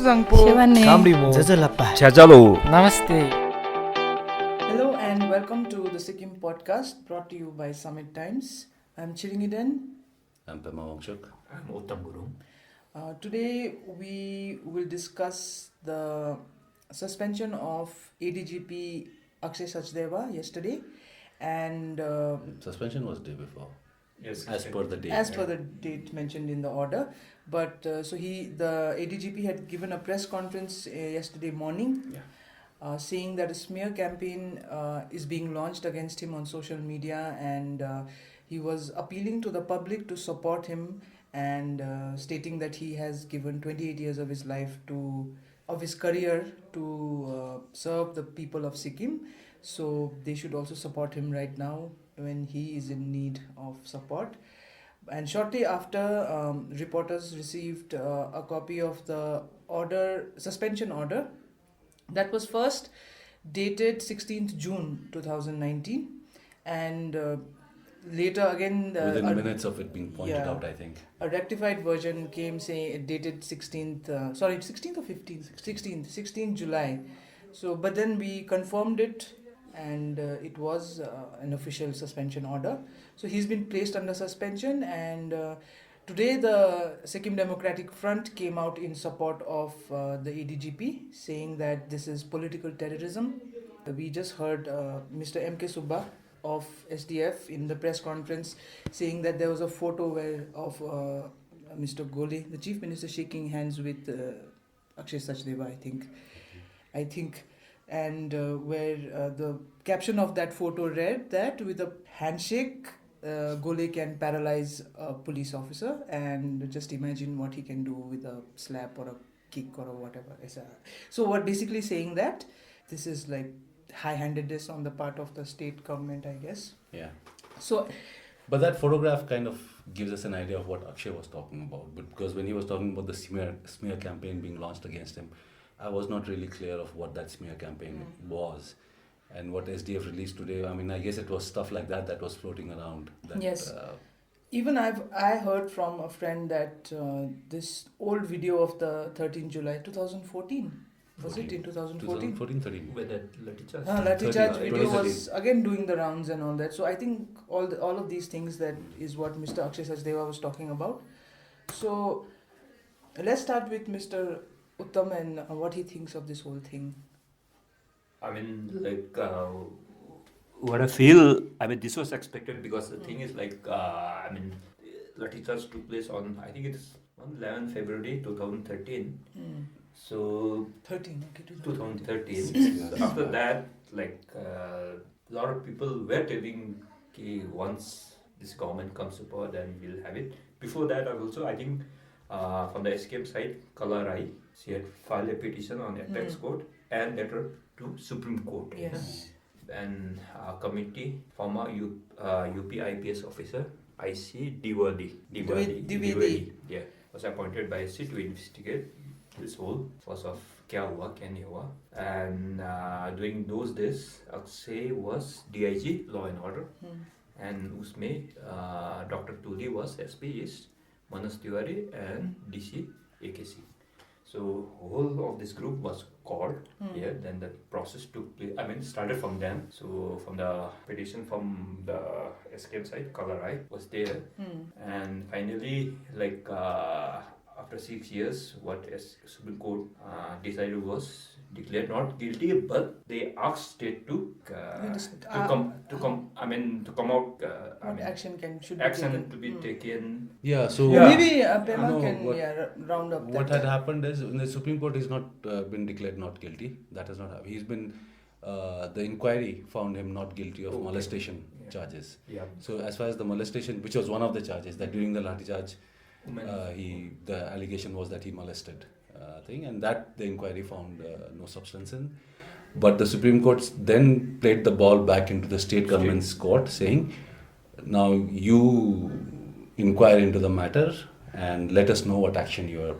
Zangpo. Kamdimo. Chajalo. Namaste. Hello and welcome to the Sikkim podcast brought to you by Summit Times. I'm Chiringiden. I'm Pema Wangchuk. I'm Uttam Guru. Today we will discuss the suspension of ADGP Akshay Sachdeva yesterday, and Suspension was day before. Yes, As per the date. as per the date mentioned in the order. But the ADGP had given a press conference yesterday morning, saying that a smear campaign is being launched against him on social media, and he was appealing to the public to support him, and stating that he has given 28 years of his life of his career to serve the people of Sikkim. So they should also support him right now when he is in need of support. And shortly after, reporters received a copy of the suspension order that was first dated 16th June 2019, and later again Within minutes of it being pointed out, I think. a rectified version came saying it dated 16th or 15th? 16th July. So but then we confirmed it, and it was an official suspension order. So he's been placed under suspension, and today the Sikkim Democratic Front came out in support of the ADGP, saying that this is political terrorism. We just heard Mr. M.K. Subba of SDF in the press conference saying that there was a photo of Mr. Gole, the Chief Minister, shaking hands with Akshay Sachdeva, I think, and where the caption of that photo read that with a handshake, Gole can paralyze a police officer, and just imagine what he can do with a slap or a kick or whatever. So what basically saying that this is like high-handedness on the part of the state government, I guess. Yeah. So, But that photograph kind of gives us an idea of what Akshay was talking about. Because when he was talking about the smear campaign being launched against him, I was not really clear of what that smear campaign was. And what SDF released today, I mean, I guess it was stuff like that was floating around. That, yes. Even I heard from a friend that this old video of the 13th July 2014, was it in 2014? 13. With that Lathi charge. Lathi charge 30, video 2013. was again doing the rounds and all that. So I think all of these things, that is what Mr. Akshay Sachdeva was talking about. So let's start with Mr. Uttam and what he thinks of this whole thing. I mean, what I feel, this was expected because the thing is Lathi charge took place on, I think it's on 11 February 2013. So 2013. So after that, a lot of people were telling once this government comes to power, then we'll have it. Before that, also, I think from the SKM side, Kala Rai, she had filed a petition on Apex Court and letter to Supreme Court. Yes. And committee, former UP IPS officer, IC Dwivedi, was appointed by SC to investigate this whole force of kya hua, kya nahi hua. And during those days, Akshay was DIG, Law and Order, and usme Dr. Tuli was SP East, Manas Tiwari, and DC AKC. So whole of this group was called here. Then the process took place. Started from them. So from the petition from the SKM side, Kalarai was there, and finally, after 6 years, what Supreme Court decided was declared not guilty, but they asked state to come out. What action should be taken. Yeah, so... Maybe Pema can round up What had happened is, the Supreme Court has not been declared not guilty. That has not happened. He's been... the inquiry found him not guilty of molestation charges. Yeah. So as far as the molestation, which was one of the charges, that during the Lathi charge, the allegation was that he molested and that the inquiry found no substance in. But the Supreme Court then played the ball back into the state government's court, saying, now you inquire into the matter and let us know what action you are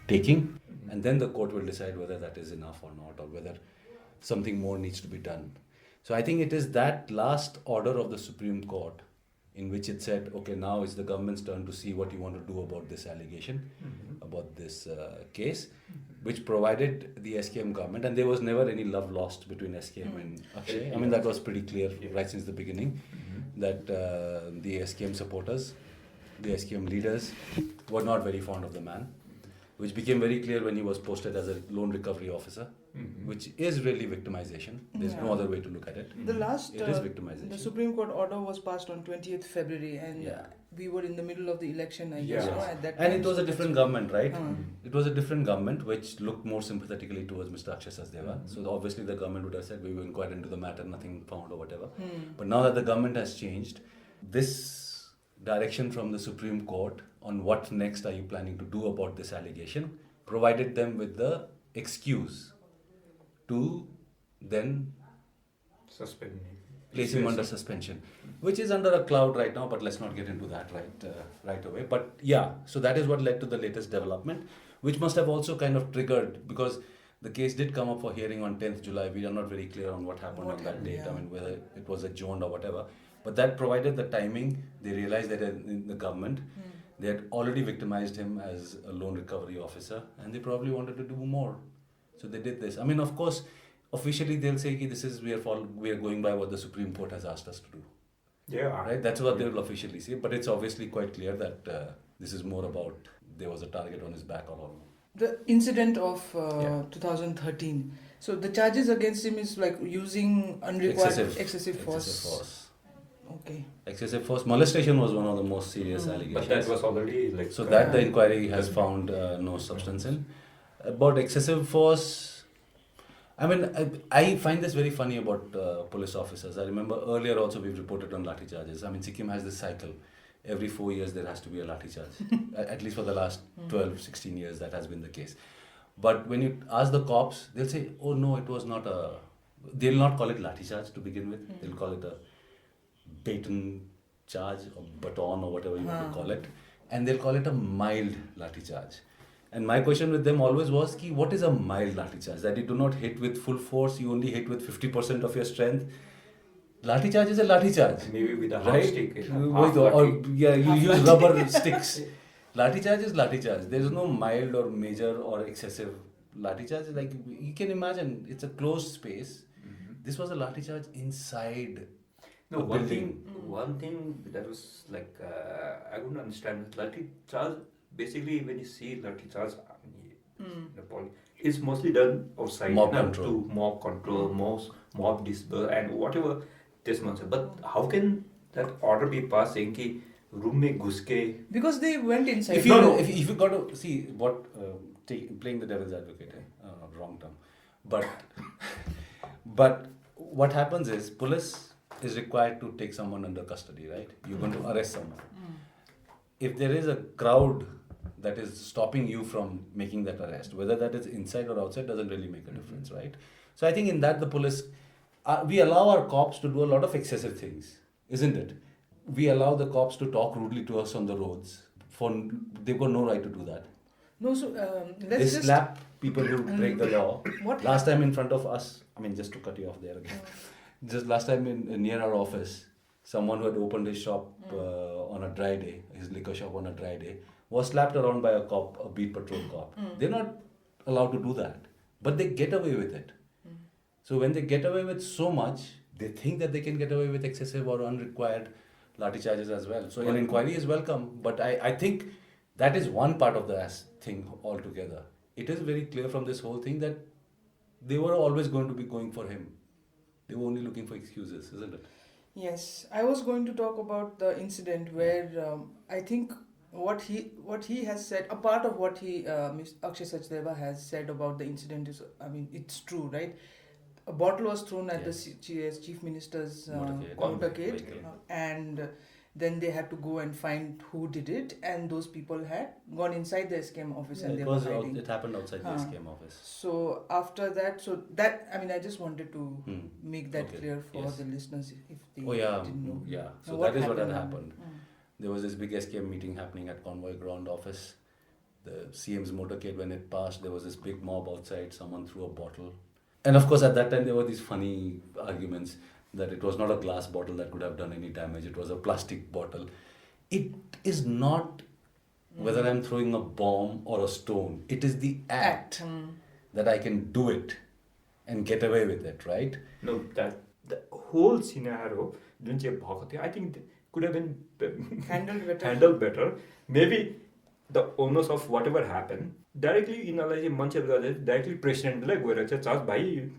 taking, and then the court will decide whether that is enough or not, or whether something more needs to be done. So I think it is that last order of the Supreme Court in which it said, okay, now it's the government's turn to see what you want to do about this allegation, about this case, which provided the SKM government, and there was never any love lost between SKM and Akshay. I mean, that was pretty clear right since the beginning, that the SKM supporters, the SKM leaders were not very fond of the man, which became very clear when he was posted as a loan recovery officer, which is really victimization. There's no other way to look at it. The last, it is victimization. The Supreme Court order was passed on 20th February, and we were in the middle of the election, I guess. No, at that time. And it was a different government, right? It was a different government which looked more sympathetically towards Mr. Akshay Sachdeva. So obviously the government would have said, we will inquire into the matter, nothing found or whatever. But now that the government has changed, this direction from the Supreme Court on what next are you planning to do about this allegation provided them with the excuse to then suspend place him under suspension, which is under a cloud right now, but let's not get into that right away. But yeah, so that is what led to the latest development, which must have also kind of triggered, because the case did come up for hearing on 10th July. We are not very clear on what happened on that date. I mean, whether it was adjourned or whatever. But that provided the timing. They realized that in the government, they had already victimized him as a loan recovery officer, and they probably wanted to do more. So they did this. I mean, of course, officially they'll say, this is we are going by what the Supreme Court has asked us to do. Yeah. Right? That's what they will officially say. But it's obviously quite clear that this is more about there was a target on his back all along. The incident of 2013. So the charges against him is like using unrequired excessive force. Okay. Excessive force. Molestation was one of the most serious allegations. But that was already like... So that the inquiry has found no substance in. About excessive force, I mean, I find this very funny about police officers. I remember earlier also we've reported on lathi charges. I mean, Sikkim has this cycle. Every 4 years there has to be a lathi charge. At least for the last 12, 16 years that has been the case. But when you ask the cops, they'll say, oh no, it was not a... They'll not call it lathi charge to begin with. They'll call it a baton charge or baton or whatever you want to call it. And they'll call it a mild lathi charge. And my question with them always was, what is a mild lathi charge? That you do not hit with full force, you only hit with 50% of your strength. Lathi charge is a lathi charge. Maybe with a hard stick. You use rubber sticks. Lathi charge is lathi charge. There is no mild or major or excessive lathi charge. Like you can imagine, it's a closed space. This was a lathi charge inside. No, one thing that was like, I couldn't understand. Lathi charge, basically when you see lathi charge, it's mostly done outside. Mob control. To mob control, mob disperse and whatever this much. But how can that order be passed saying ki room mein ghus ke? Because they went inside. If you got to see what, playing the devil's advocate, wrong term. But what happens is police is required to take someone under custody, right? You're going to arrest someone. If there is a crowd that is stopping you from making that arrest, whether that is inside or outside doesn't really make a difference, right? So I think in that the police, we allow our cops to do a lot of excessive things, isn't it? We allow the cops to talk rudely to us on the roads. They've got no right to do that. No, so they slap people who break the law. Last time in front of us, I mean, just to cut you off there again. Just last time near our office, someone who had opened his shop on a dry day, his liquor shop on a dry day, was slapped around by a cop, a beat patrol cop. They're not allowed to do that, but they get away with it. So when they get away with so much, they think that they can get away with excessive or unrequired lathi charges as well. So an inquiry is welcome, but I think that is one part of the thing altogether. It is very clear from this whole thing that they were always going to be going for him. They were only looking for excuses, isn't it? Yes, I was going to talk about the incident where I think what he has said, a part of what Akshay Sachdeva has said about the incident is, I mean, it's true, right? A bottle was thrown at the Chief Minister's motorcade, and then they had to go and find who did it, and those people had gone inside the SKM office and they were hiding. It happened outside the SKM office. So after that, I mean, I just wanted to make that clear for the listeners if they didn't know. Yeah, so that is what had happened. There was this big SKM meeting happening at Convoy Ground office. The CM's motorcade, when it passed, there was this big mob outside. Someone threw a bottle. And of course, at that time, there were these funny arguments. that it was not a glass bottle that could have done any damage, it was a plastic bottle. It is not whether I'm throwing a bomb or a stone, it is the act that I can do it and get away with it, right? No, that the whole scenario, I think could have been handled better. Maybe the owners of whatever happened directly directly president like charge bhai,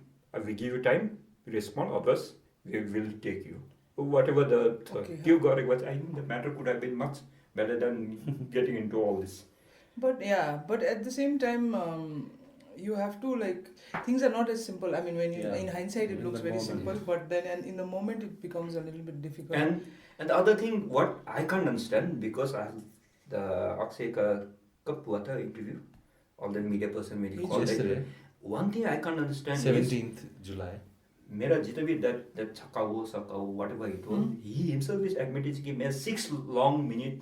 we give you time, respond, others we will take you. Whatever the you got it was, I think the matter could have been much better than getting into all this. But at the same time, you have to things are not as simple. I mean, when you in hindsight it looks very simple, but then in the moment it becomes a little bit difficult. And the other thing, what I can't understand, because I have the Akshay Kap hua tha interview, all the media person when he called it. One thing I can't understand 17th July. मेरा जितना भी that Sakao, whatever he told, he himself is admitted कि मैं 6 long minute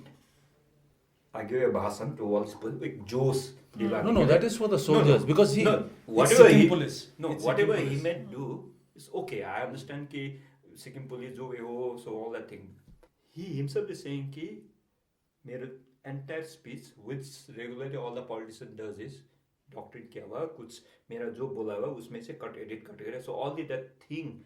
I gave a bhasan to all people with Joes. No, that is for the soldiers because he whatever he police. Whatever he may do is okay. I understand कि Sikkim police जो भी हो, so all that thing. He himself is saying कि मेरा entire speech, which regularly all the politician does is doctrine क्या हुआ, कुछ मेरा जो बोला हुआ उसमें से edit करें. So all that thing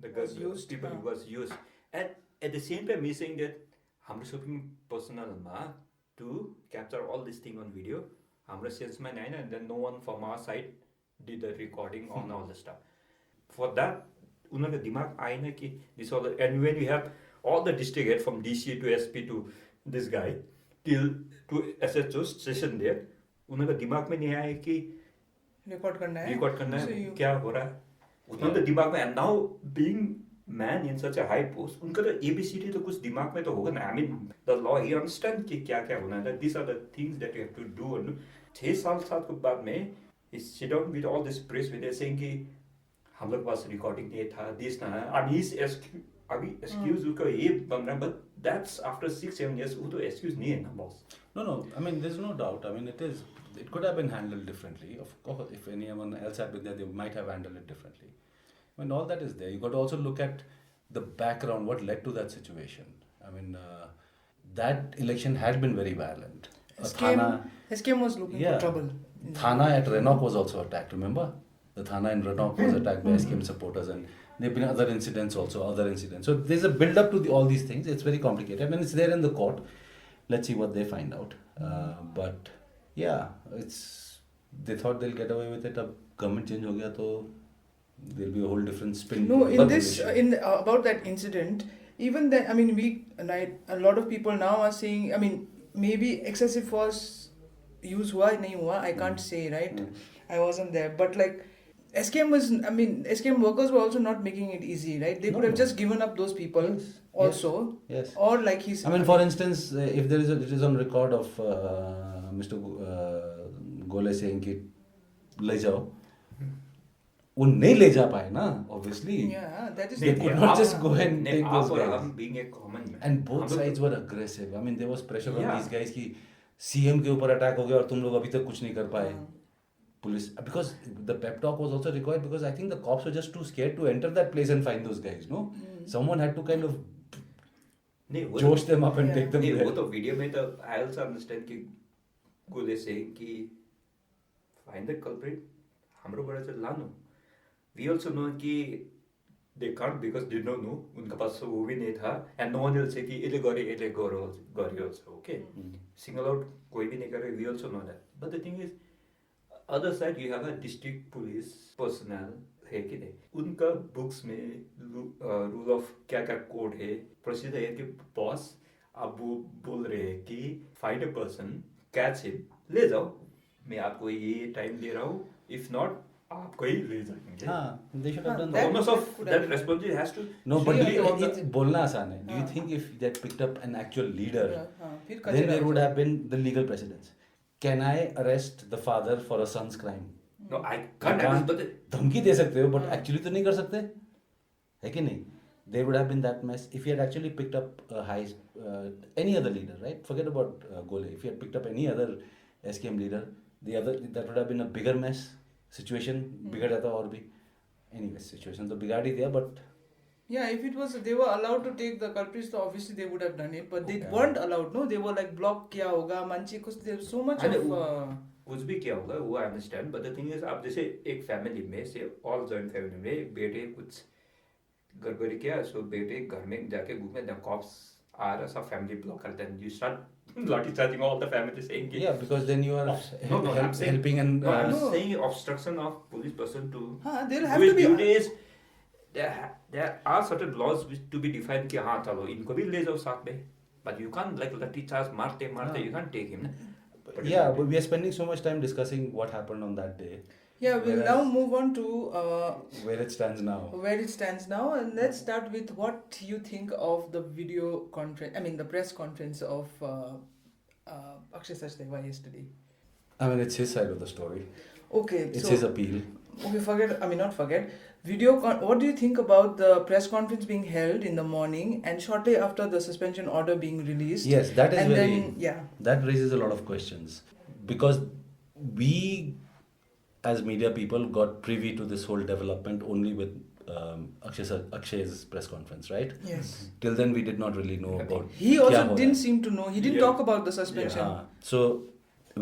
the people was used, and at the same time he's saying that हाम्रो shopping personal मा to capture all this thing on video. हाम्रो salesman आएन, and then no one from our side did the recording on all the stuff. For that, उनको दिमाग आएन कि this all, and when you have all the district head from DC to SP to this guy till to SHO station there, उनको दिमाग में नहीं आया कि रिकॉर्ड करना है क्या हो रहा है, उनको दिमाग में, and now being man in such a high post, उनका तो ABCD तो कुछ दिमाग में तो होगा ना. I mean the law he understand कि क्या क्या होना है. These are the things that you have to do. 6 साल के बाद में he sit down with all this press with saying कि हम लोग पास recording नहीं था, this ना, and he's अभी excuse उसका ये बन रहा है, but that's after 6-7 years वो तो excuse नहीं है ना boss. No, I mean there's no doubt. I mean it could have been handled differently. Of course, if anyone else had been there, they might have handled it differently. I mean, all that is there. You got to also look at the background, what led to that situation. I mean, that election had been very violent. SKM was looking for trouble. Thana at Renok was also attacked, remember? The Thana in Renok was attacked by SKM supporters, and there have been other incidents. So there's a build-up to all these things. It's very complicated. I mean, it's there in the court. Let's see what they find out. But yeah, they thought they'll get away with it. Ab government change ho gaya, to there'll be a whole different spin. No, about that incident, even then, I mean, a lot of people now are saying, I mean, maybe excessive force use hua nahi hua, I can't say, right? I wasn't there, but SKM workers were also not making it easy, right? They could have just given up those people also. Yes. Or for instance, if it is on record of Mr. Gole saying कि ले जाओ, वो नहीं ले जा पाए ना, obviously. Yeah, that is. They could not just go and take those guys. Being a common man. And both sides were aggressive. I mean, there was pressure on these guys कि CM के ऊपर attack हो गया और तुम लोग अभी तक कुछ नहीं कर पाए. Police, because the pep talk was also required because I think the cops were just too scared to enter that place and find those guys. No, someone had to kind of josh them up and take them there. वो तो video में तो I also understand कि Gole saying कि find the culprit, हाम्रो बड़ा से लानो. We also know कि they can't because they don't know, उनका पास वो भी नहीं था, and no one will say कि इले गरी also, okay. Single out कोई भी नहीं करे, we also know that. But the thing is, other side you have a district police personnel है कि नहीं, उनका books में rule of क्या code है, procedure है कि boss अब वो बोल रहे हैं कि find a person, catch him, ले जाओ, मैं आपको ये time दे रहा हूँ, if not आपको ही ले जाएंगे. They should have done that. Almost of that responsibility has to. No, but it's बोलना आसान है. Do you think if they had picked up an actual leader, then there would have been the legal precedence? Can I arrest the father for a son's crime? No, I can't. धमकी दे सकते हो, but actually तो नहीं कर सकते, है कि नहीं? There would have been that mess if he had actually picked up any other leader, right? Forget about Gole. If he had picked up any other SKM leader, that would have been a bigger mess. Situation बिगड़ जाता और भी. Anyway, situation तो बिगाड़ ही दिया, but Yeah, if it was they were allowed to take the culprits, so obviously they would have done it, but they Okay. weren't allowed. No, they were like block kya hoga manchi, because there's so much And of. कुछ भी क्या होगा वो I understand but the thing is आप जैसे एक family में से ऑल जॉइंट फैमिली में बेटे कुछ गड़बड़ी किया सो बेटे घर में जाके घूमे द कॉप्स आर सब फैमिली ब्लॉक करते हैं यू स्टार्ट लाठी charging all the family saying Yeah, because then you are I'm saying- helping and no I'm No. saying obstruction of police person to They'll have do to his be. duties there are certain laws which to be defined कि हाँ चलो इनको भी ले जाओ साथ में but you can't like लाठी चार्ज मारते मारते you can't take him Yeah, but we are spending so much time discussing what happened on that day. Yeah, we'll Whereas- now move on to Where it stands now. where it stands now, and let's start with what you think of the video conference. I mean, the press conference of Akshay Sachdeva yesterday. I mean, it's his side of the story. Okay, It's so his appeal. okay, forget. I mean, not forget. What do you think about the press conference being held in the morning and shortly after the suspension order being released? Yes, that is and very. then yeah. That raises a lot of questions because we, as media people, got privy to this whole development only with Akshay's press conference, right? Yes. Till then, we did not really know about. He kya also ho raha didn't hai. seem to know. He didn't Yeah. talk about the suspension. So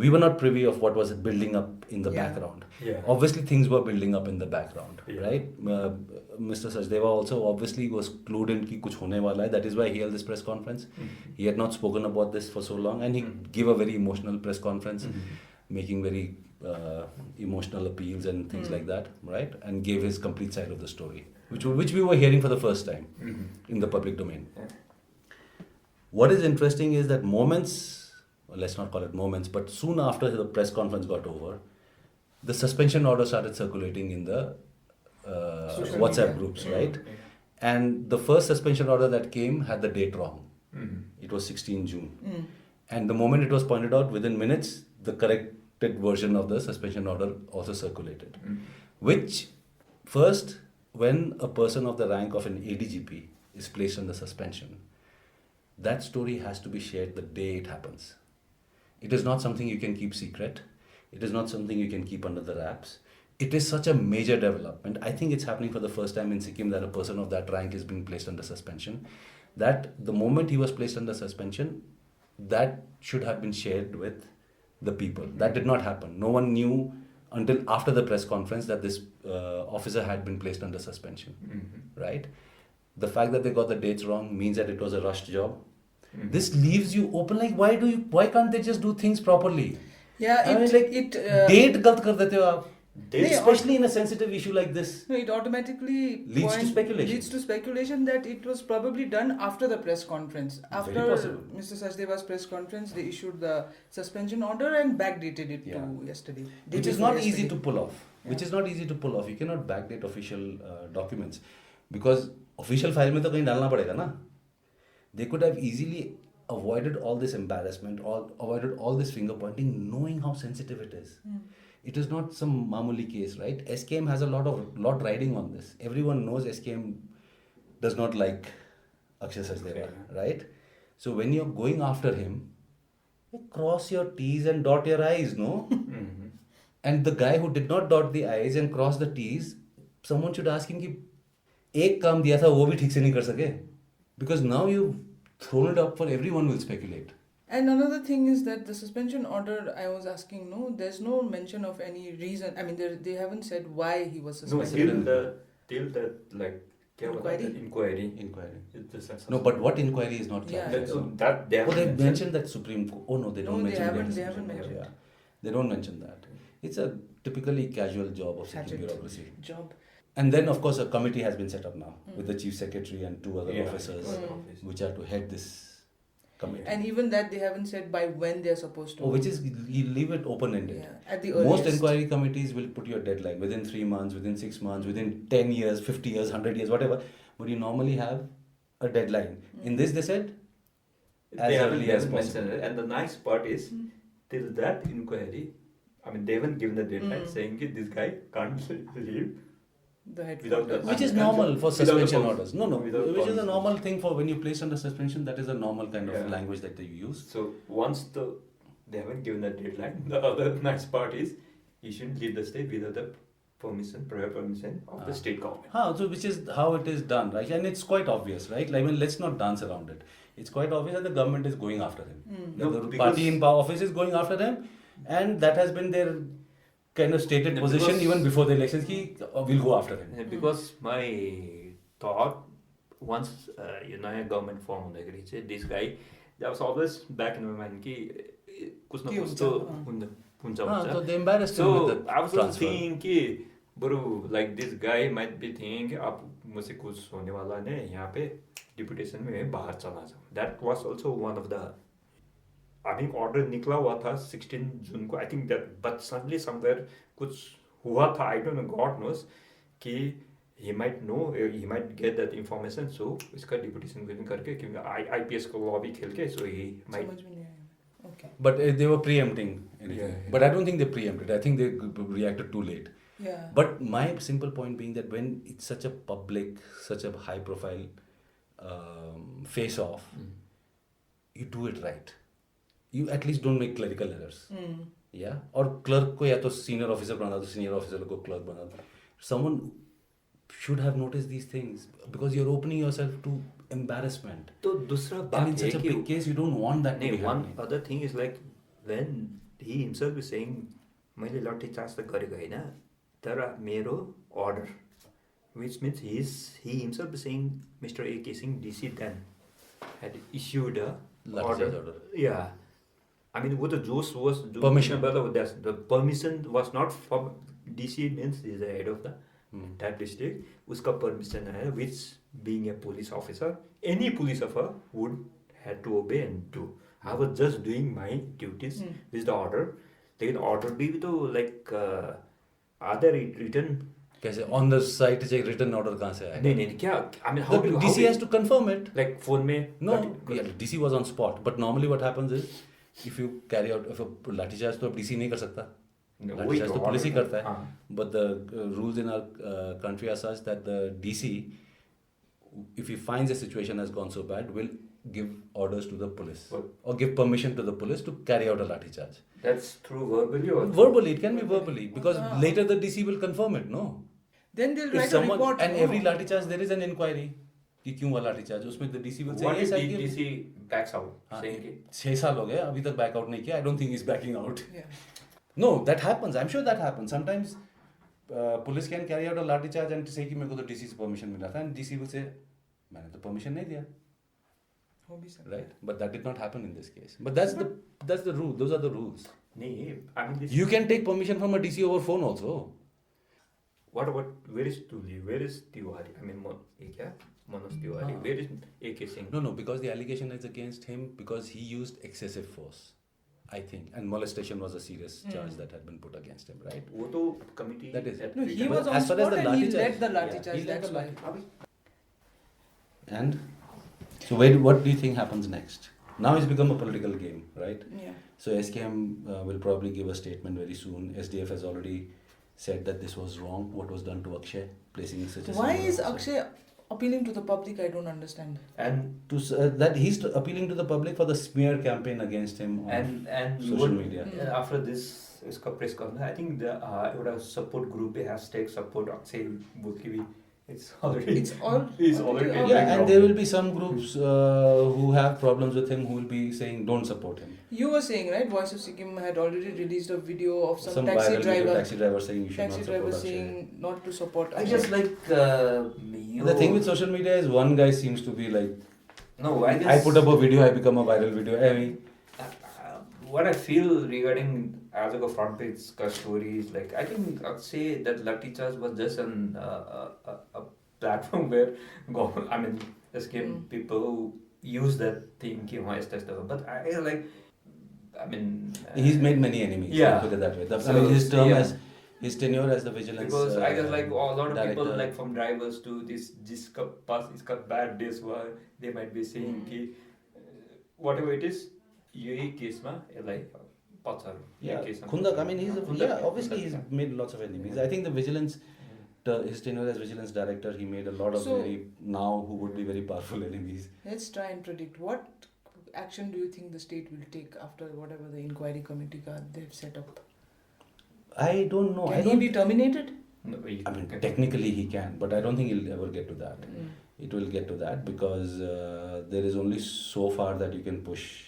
we were not privy of what was building up in the Yeah. background. Yeah. Obviously, things were building up in the background, Yeah. right? Mr. Sachdeva also obviously was clued in कि कुछ होने वाला है. That is why he held this press conference. He had not spoken about this for so long, and he gave a very emotional press conference, making very emotional appeals and things like that, right? And gave his complete side of the story, which we were hearing for the first time in the public domain. What is interesting is that moments, well, let's not call it moments, but soon after the press conference got over, the suspension order started circulating in the Social WhatsApp media. groups, right? And the first suspension order that came had the date wrong. It was 16 June. And the moment it was pointed out, within minutes, the corrected version of the suspension order also circulated. Which, first, when a person of the rank of an ADGP is placed under suspension, that story has to be shared the day it happens. It is not something you can keep secret. It is not something you can keep under the wraps. It is such a major development. I think it's happening for the first time in Sikkim that a person of that rank is being placed under suspension. That the moment he was placed under suspension, that should have been shared with the people. That did not happen. No one knew until after the press conference that this officer had been placed under suspension, right? The fact that they got the dates wrong means that it was a rushed job. This leaves you open. Like, why can't they just do things properly? Yeah, I mean, like, date गलत कर देते हो आप. नहीं, Especially in a sensitive issue like this. No, it automatically Leads to speculation. Leads to speculation that it was probably done after the press conference. After Very possible. Mr. Sachdeva's press conference, they issued the suspension order and backdated it Yeah. to yesterday. Which Day is before not easy yesterday. to pull off. Which is not easy to pull off. You cannot backdate official documents because official file में तो कहीं डालना पड़ेगा ना. They could have easily avoided all this embarrassment, avoided all this finger pointing, knowing how sensitive it is. It is not some mamuli case, right? SKM has a lot riding on this. Everyone knows SKM does not like Akshay Sachdeva, right? So when you're going after him, cross your T's and dot your I's, no? And the guy who did not dot the I's and cross the T's, someone should ask him कि एक काम दिया था वो भी ठीक से नहीं कर सके. Because now you've thrown it up for everyone will speculate. And another thing is that the suspension order, I was asking, there's no mention of any reason. I mean, they haven't said why he was No, suspended. till that like क्या बोला था? Inquiry. Inquiry. It's the success. No, but what inquiry is not Yeah. clarified. That they Oh, they haven't mentioned that Supreme Court. Oh no, they don't No, they mention haven't- that. they haven't mentioned. Yeah. They don't mention that. It's a typically casual job of Sikkim Gadget bureaucracy. job. And then, of course, a committee has been set up now with the chief secretary and two other Yeah. officers, which are to head this committee. And even that they haven't said by when they're supposed to. Oh, which is you leave it open ended. Yeah, at the earliest. Most inquiry committees will put your deadline within 3 months, within 6 months, within 10 years, 50 years, 100 years, whatever. But you normally have a deadline. In this, they said as they haven't early as mentioned possible. it. And the nice part is, till that inquiry, I mean, they haven't given the deadline saying that this guy can't leave The without headquarters. the Which is normal for without the suspension pol- orders. No, without which is a policy. normal thing for when you place under suspension. That is a normal kind of Yeah. language that they use. So once they haven't given the deadline, the other nice part is you shouldn't leave the state without the prior permission of the state government. So which is how it is done, right? And it's quite obvious, right? Like, I mean, let's not dance around it. It's quite obvious that the government is going after him. No, The because- party in power office is going after him, and that has been their kind of stated No, position because- even before the elections. We'll go after him. Because my thought, once नयाँ government form हुँदाखेरि चाहिँ this guy, there was always back in my mind कि कुछ न कुछ तो हुन्छ So they embarrassed him So with the I was also transfer. thinking कि बरु like this guy might be thinking कि अब मुझसे कुछ होने वाला नहीं यहाँ पे deputation में बाहर चला जाऊँ. That was also one of the I think order निकला हुआ था 16 जून को. I think that but suddenly somewhere कुछ हुआ था. I don't know, God knows कि he might know, he might get that information. So इसका deputation करके क्योंकि IPS को lobby खेल के so he might. समझ में नहीं आया. Okay. But they were preempting anything. Yeah. But I don't think they preempted. I think they reacted too late. Yeah. But my simple point being that when it's such a public, such a high profile face off, you do it right. You at least don't make clerical errors. Yeah? Or clerk ko ya to senior officer bana do, senior officer ko clerk bana do. Someone should have noticed these things because you're opening yourself to embarrassment. तो दूसरा And बात in है such a कि big case, you don't want that to be नहीं, one happening. other thing is like when he himself is saying मैले लट्ठी charge त गरेको होइन तर मेरो order, which means he himself is saying Mr. A.K. Singh DC then had issued a Lathi charge order. Yeah, I mean वो तो जोश was Permission. the permission was not from DC means he is the head of the that district. उसका permission आया, which being a police officer, any police officer would have to obey and do. I was just doing my duties with the order. लेकिन order भी तो like other written. कैसे on the site is a written order कहाँ से आएगा? नहीं क्या I mean how The do DC has to confirm it. like phone में No, yeah, DC was on spot. But normally what happens is if you carry out if a lathi charge तो अब DC नहीं कर सकता. Lathi charge तो police ही करता है. But the rules in our country are such that the DC, if he finds a situation has gone so bad, will give orders to the police or give permission to the police to carry out a lathi charge. That's through verbally or Verbally, it can be verbally because later the DC will confirm it. No. Then they'll If write a someone report. and every lathi charge there is an inquiry कि क्यों हुआ लाठी charge उसमें the DC will say what yes if I give. DC backs out saying कि 6 साल हो गए अभी तक बैक आउट नहीं किया. I don't think he's backing out. Yeah. No, that happens. I'm sure that happens. Sometimes police can carry out a lathi charge and say कि मेरे को तो DC से permission मिला था and DC will say मैंने तो permission नहीं दिया. हो भी सकता है. Right? But that did not happen in this case. But that's the rule. Those are the rules. नहीं I mean this You can take permission from a DC over phone also. What about where is Tuli? Where is Tiwari? I mean Manoj Tiwari. Where is A.K. Singh? No, because the allegation is against him because he used excessive force, I think, and molestation was a serious charge that had been put against him, right? वो तो committee That is. No, he But was on as far as spot the and lathi he charge- led the lathi Yeah, charge. he led That's the why. And so what do you think happens next? Now it's become a political game, right? Yeah. So SKM will probably give a statement very soon. SDF has already said that this was wrong, what was done to Akshay, placing such a Why symbol is also. Akshay appealing to the public? I don't understand. And That he's appealing to the public for the smear campaign against him on and social what- media. after this इसका press conference, I think the एउटा support group hashtag support Akshay बोल के भी it's already It's all. It's already all- Yeah, and there will be some groups who have problems with him who will be saying don't support him. You were saying, right? Voice of Sikkim had already released a video of some Some taxi viral video, driver. taxi driver saying you should Taxi not driver support Akshay. saying not to support. I Akshay. just like The thing with social media is one guy seems to be like, no I guess I put up a video, I become a viral video. I mean, what I feel regarding आजको front page का story is like I think I'd say that lathi charge was just a platform where I mean SKM people use that thing कि वहाँ यस्तो यस्तो but I like I mean he's made many enemies. Yeah. Put it that way. So, I mean, his term yeah. as his tenure as the vigilance. because I guess like a lot of director. people like from drivers to this जिसका पास इसका bad days हुआ they might be saying कि whatever it is यही केसमा यसलाई पछाडु Yeah, यही केसमा Khundak. I mean, Khundak, yeah, obviously he's made lots of enemies. I think the vigilance, his tenure as vigilance director, he made a lot of So- very now who would be very powerful enemies. Let's try and predict what action do you think the state will take after whatever the inquiry committee they've set up? I don't know. I Can he don't. be terminated? I mean, technically he can, but I don't think he'll ever get to that. It will get to that because there is only so far that you can push.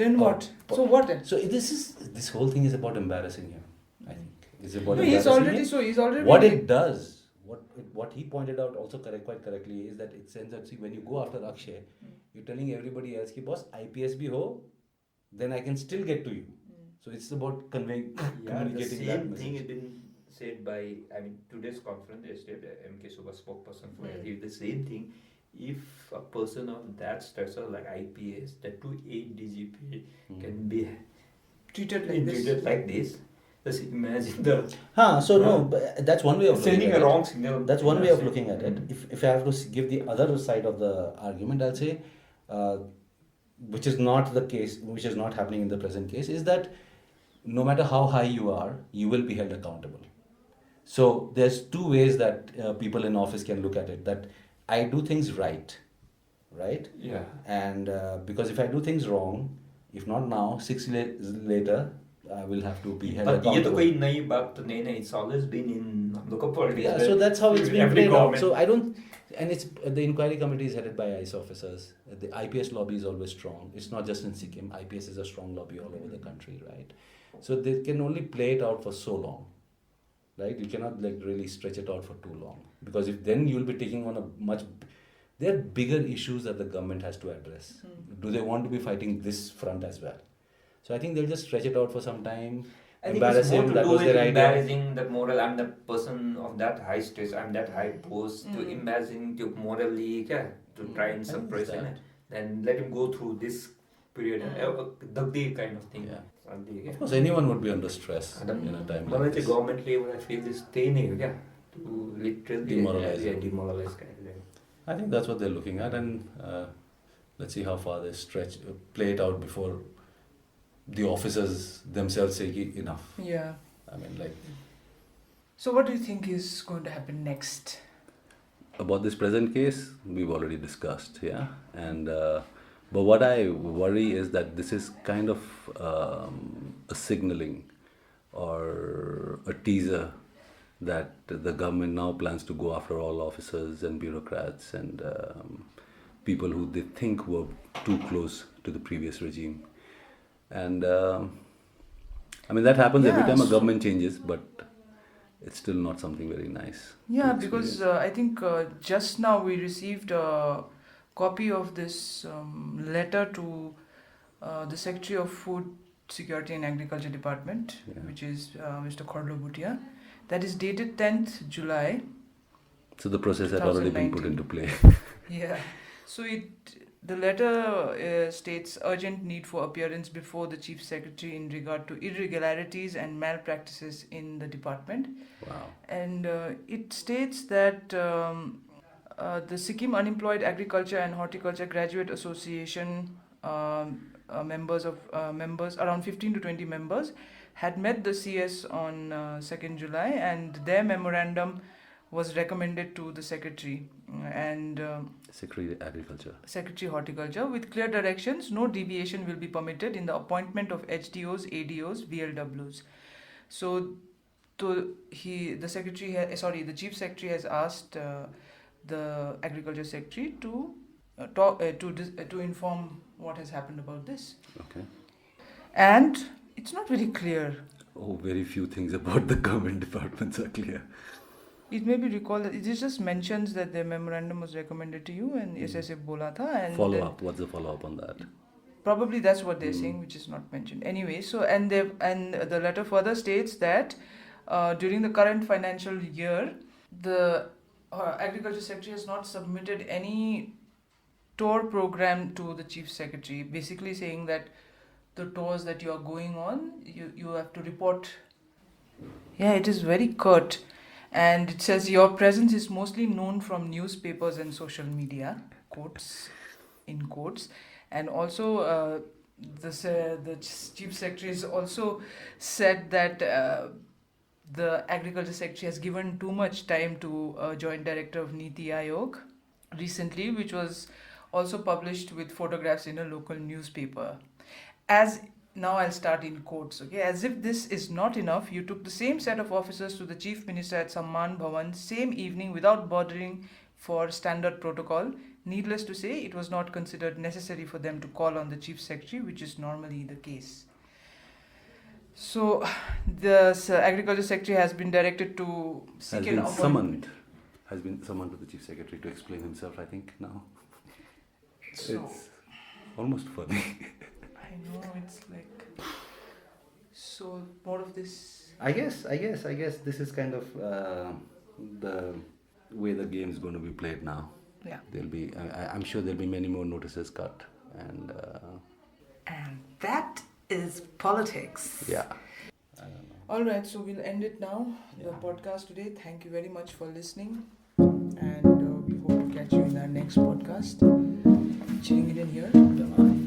Then what? So what then? So this whole thing is about embarrassing him. I think it's about No, embarrassing him. he's already. What it does, what he pointed out also quite correctly is that it sends out. See, when you go after Akshay, you're telling everybody else, "Ki boss, IPS bhi ho, then I can still get to you." So it's about communicating the that same message. thing has been said by, I mean, today's conference, yesterday, MK Subha spokesperson for LG, the same thing. If a person of that stature like IPS, that to ADGP can be treated like this, just imagine the. So no, but that's one way of sending looking a at wrong it. signal. That's one way of looking at it. If I have to give the other side of the argument, I'll say, which is not the case, which is not happening in the present case, is that no matter how high you are, you will be held accountable. So there's two ways that people in office can look at it. That I do things right? Yeah. And because if I do things wrong, if not now, 6 years later, I will have to be held But ये तो accountable. कोई नई बात तो नहीं, it's always been in local politics. Yeah, so that's how it's been Every played out. government. So I don't, and it's the inquiry committee is headed by ICE officers. The IPS lobby is always strong. It's not just in Sikkim. IPS is a strong lobby all over the country, right? So they can only play it out for so long, right? You cannot like really stretch it out for too long because if then you'll be taking on a much. There are bigger issues that the government has to address. Do they want to be fighting this front as well? So I think they'll just stretch it out for some time. I think it's more to that do was with their idea. embarrassing the moral. I'm the person of that high stage. I'm that high post to embarrassing to morally, to try and suppress it. Then let him go through this period, the kind of thing. Yeah. Of course, anyone would be under stress in a time But like at the this. government level, I feel this thing, to literally Demoralize him. demoralize kind of thing. I think that's what they're looking at, and let's see how far they play it out before the officers themselves say enough. Yeah. I mean, like. So what do you think is going to happen next? About this present case, we've already discussed, yeah. And but what I worry is that this is kind of a signaling or a teaser that the government now plans to go after all officers and bureaucrats and people who they think were too close to the previous regime. And I mean, that happens every time a government changes, but it's still not something very nice. Yeah, because I think just now we received a copy of this letter to the Secretary of Food Security and Agriculture Department, which is Mr. Khorlo Bhutia. That is dated 10th July. So the process had already been put into play. Yeah. So the letter states urgent need for appearance before the Chief Secretary in regard to irregularities and malpractices in the department. Wow. And it states that the Sikkim Unemployed Agriculture and Horticulture Graduate Association members, around 15 to 20 members, had met the CS on 2nd July, and their memorandum was recommended to the Secretary and Secretary Agriculture. Secretary Horticulture with clear directions. No deviation will be permitted in the appointment of HDOs, ADOs, VLWs. So, the Chief Secretary has asked the Agriculture Secretary to to inform what has happened about this. Okay. And it's not very clear. Oh, very few things about the government departments are clear. It may be recalled that it just mentions that the memorandum was recommended to you and SSA bola tha, and follow up. What's the follow up on that? Probably that's what they're saying, which is not mentioned. Anyway, so and the letter further states that during the current financial year, the Agriculture Secretary has not submitted any tour program to the Chief Secretary, basically saying that the tours that you are going on, you have to report. Yeah, it is very curt. And it says your presence is mostly known from newspapers and social media, quotes, in quotes. And also the Chief Secretary has also said that the Agriculture Secretary has given too much time to Joint Director of Niti Aayog recently, which was also published with photographs in a local newspaper. now I'll start in quotes, okay? As if this is not enough, you took the same set of officers to the Chief Minister at Samman Bhavan same evening without bothering for standard protocol. Needless to say, it was not considered necessary for them to call on the Chief Secretary, which is normally the case. So, the Agriculture Secretary has been directed to seek an appointment. Has been summoned to the Chief Secretary to explain himself, I think, now. So, It's almost funny. I know, it's like... So, more of this... I guess this is kind of the way the game is going to be played now. Yeah. There'll be, I'm sure there'll be many more notices cut, and that is politics. yeah. I don't know. All right, so we'll end it now. The podcast today. Thank you very much for listening, and we hope to catch you in our next podcast. Chilling it in here.